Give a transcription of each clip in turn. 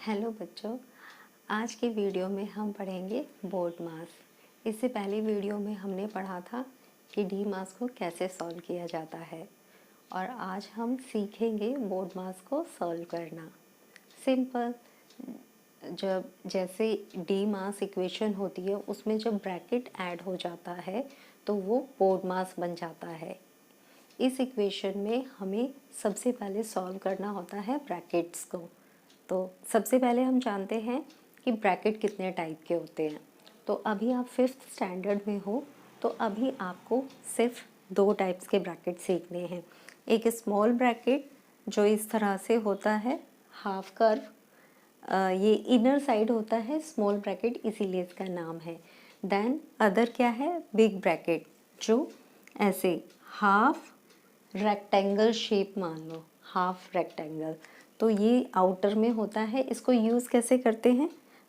Hello बच्चों, आज की वीडियो में हम पढ़ेंगे बोर्ड मास। इससे पहले वीडियो में हमने पढ़ा था कि डी मास को कैसे सॉल्व किया जाता है और आज हम सीखेंगे बोर्ड मास को सॉल्व करना। सिंपल, जब जैसे डी मास इक्वेशन होती है उसमें जब ब्रैकेट ऐड हो जाता है तो वो बोर्ड मास बन जाता है। इस इक्वेशन में हमें सबसे पहले सॉल्व करना होता है ब्रैकेट्स को। तो सबसे पहले हम जानते हैं कि ब्रैकेट कितने टाइप के होते हैं। तो अभी आप 5th स्टैंडर्ड में हो तो अभी आपको सिर्फ 2 टाइप्स के ब्रैकेट सीखने हैं। एक स्मॉल ब्रैकेट जो इस तरह से होता है, हाफ कर्व, ये इनर साइड होता है स्मॉल ब्रैकेट, इसीलिए इसका नाम है। देन अदर क्या है, बिग ब्रैकेट, जो ऐसे हाफ रेक्टेंगल शेप, मान लो हाफ रेक्टेंगल, तो ये आउटर में होता है। इसको यूज़ कैसे करते हैं,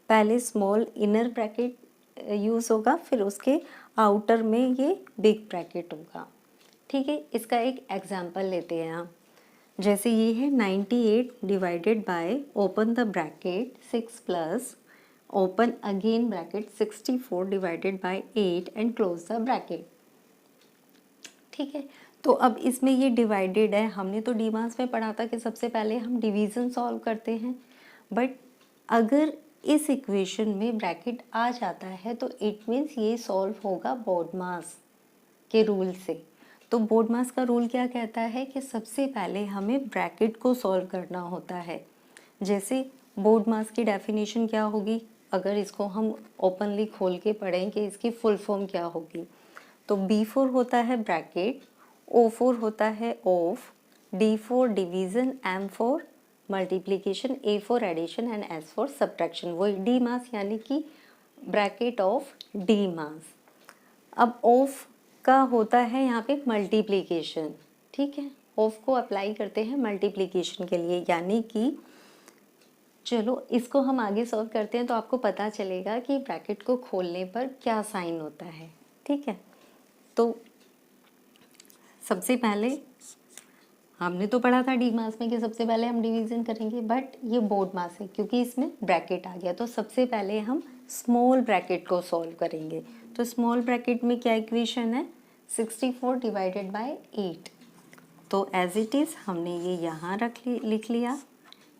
पहले स्मॉल इनर ब्रैकेट यूज़ होगा, फिर उसके आउटर में ये बिग ब्रैकेट होगा। ठीक है, इसका एक एग्जांपल लेते हैं हम। जैसे ये है 98 divided by, open the bracket 6 plus, open again bracket 64 divided by 8 and close the bracket. ठीक है, तो अब इसमें ये डिवाइडेड है। हमने तो डी मास में पढ़ा था कि सबसे पहले हम डिवीज़न सॉल्व करते हैं, बट अगर इस इक्वेशन में ब्रैकेट आ जाता है तो इट मीन्स ये सॉल्व होगा बोर्ड मास के रूल से। तो बोर्ड मास का रूल क्या कहता है कि सबसे पहले हमें ब्रैकेट को सॉल्व करना होता है। जैसे बोर्ड मास की डेफिनेशन क्या होगी, अगर इसको हम ओपनली खोल के पढ़ें कि इसकी फुल फॉर्म क्या होगी, तो B4 होता है ब्रैकेट, O4 होता है of, D4 division, M4 multiplication, A4 addition and S4 subtraction. वही डी मास यानी कि ब्रैकेट ऑफ डी मास। अब ऑफ का होता है यहाँ पे मल्टीप्लिकेशन। ठीक है, ऑफ को अप्लाई करते हैं मल्टीप्लिकेशन के लिए, यानी कि चलो इसको हम आगे सॉल्व करते हैं तो आपको पता चलेगा कि ब्रैकेट को खोलने पर क्या साइन होता है। ठीक है, तो सबसे पहले हमने तो पढ़ा था डी मास में कि सबसे पहले हम डिवीज़न करेंगे, बट ये बोर्ड मास है क्योंकि इसमें ब्रैकेट आ गया, तो सबसे पहले हम स्मॉल ब्रैकेट को सॉल्व करेंगे। तो स्मॉल ब्रैकेट में क्या इक्वेशन है, 64 डिवाइडेड बाय 8। तो एज इट इज़ हमने ये यहाँ लिख लिया,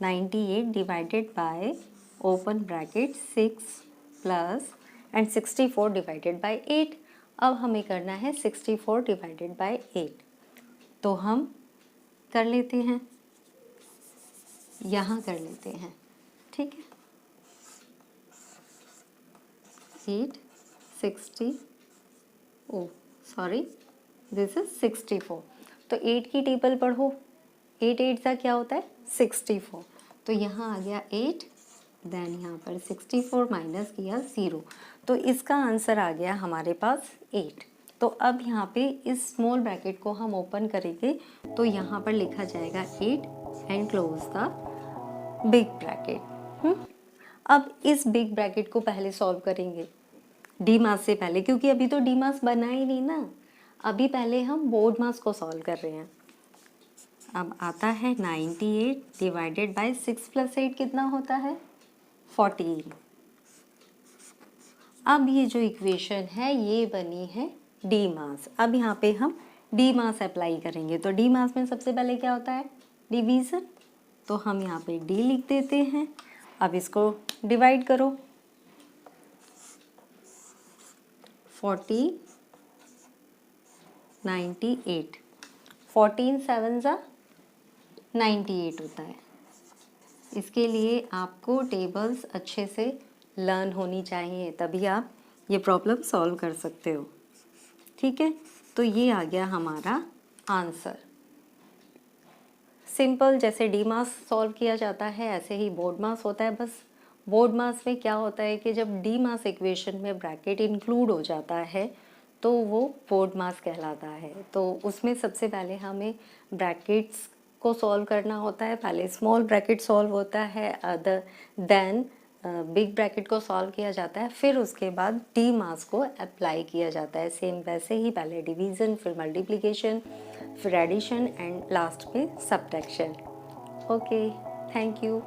98 divided by, open bracket 6 plus and 64 divided by 8। अब हमें करना है 64 डिवाइडेड बाय 8, तो हम कर लेते हैं, यहाँ कर लेते हैं। ठीक है, 8 60, ओ सॉरी, दिस इज 64। तो 8 की टेबल पढ़ो, 8 8 सा क्या होता है 64, तो यहाँ आ गया 8, देन यहाँ पर 64 माइनस किया 0, तो इसका आंसर आ गया हमारे पास 8। तो अब यहाँ पे इस स्मॉल ब्रैकेट को हम ओपन करेंगे तो यहाँ पर लिखा जाएगा 8 and close the big bracket. अब इस बिग ब्रैकेट को पहले सॉल्व करेंगे डी मास से पहले, क्योंकि अभी तो डी मास बना ही नहीं ना, अभी पहले हम बोर्ड मास को सॉल्व कर रहे हैं। अब आता है 98 डिवाइडेड बाय 6 प्लस 8 कितना होता है 14। अब ये जो इक्वेशन है ये बनी है डी मास। अब यहाँ पे हम डी मास अप्लाई करेंगे, तो डी मास में सबसे पहले क्या होता है डिवीज़न, तो हम यहाँ पे डी लिख देते हैं। अब इसको डिवाइड करो, 14 98, 14 7 ज़ा 98 होता है। इसके लिए आपको टेबल्स अच्छे से लर्न होनी चाहिए, तभी आप ये प्रॉब्लम सॉल्व कर सकते हो। ठीक है, तो ये आ गया हमारा आंसर। सिंपल, जैसे डी मास सॉल्व किया जाता है ऐसे ही बोर्ड मास होता है। बस बोर्ड मास में क्या होता है कि जब डी मास इक्वेशन में ब्रैकेट इंक्लूड हो जाता है तो वो बोर्ड मास कहलाता है। तो उसमें सबसे पहले हमें ब्रैकेट्स को सॉल्व करना होता है, पहले स्मॉल ब्रैकेट सॉल्व होता है, अदर देन बिग ब्रैकेट को सॉल्व किया जाता है, फिर उसके बाद डी मास को अप्लाई किया जाता है। सेम वैसे ही पहले डिवीज़न, फिर मल्टीप्लिकेशन, फिर एडिशन एंड लास्ट में सब्ट्रैक्शन। Okay, thank you.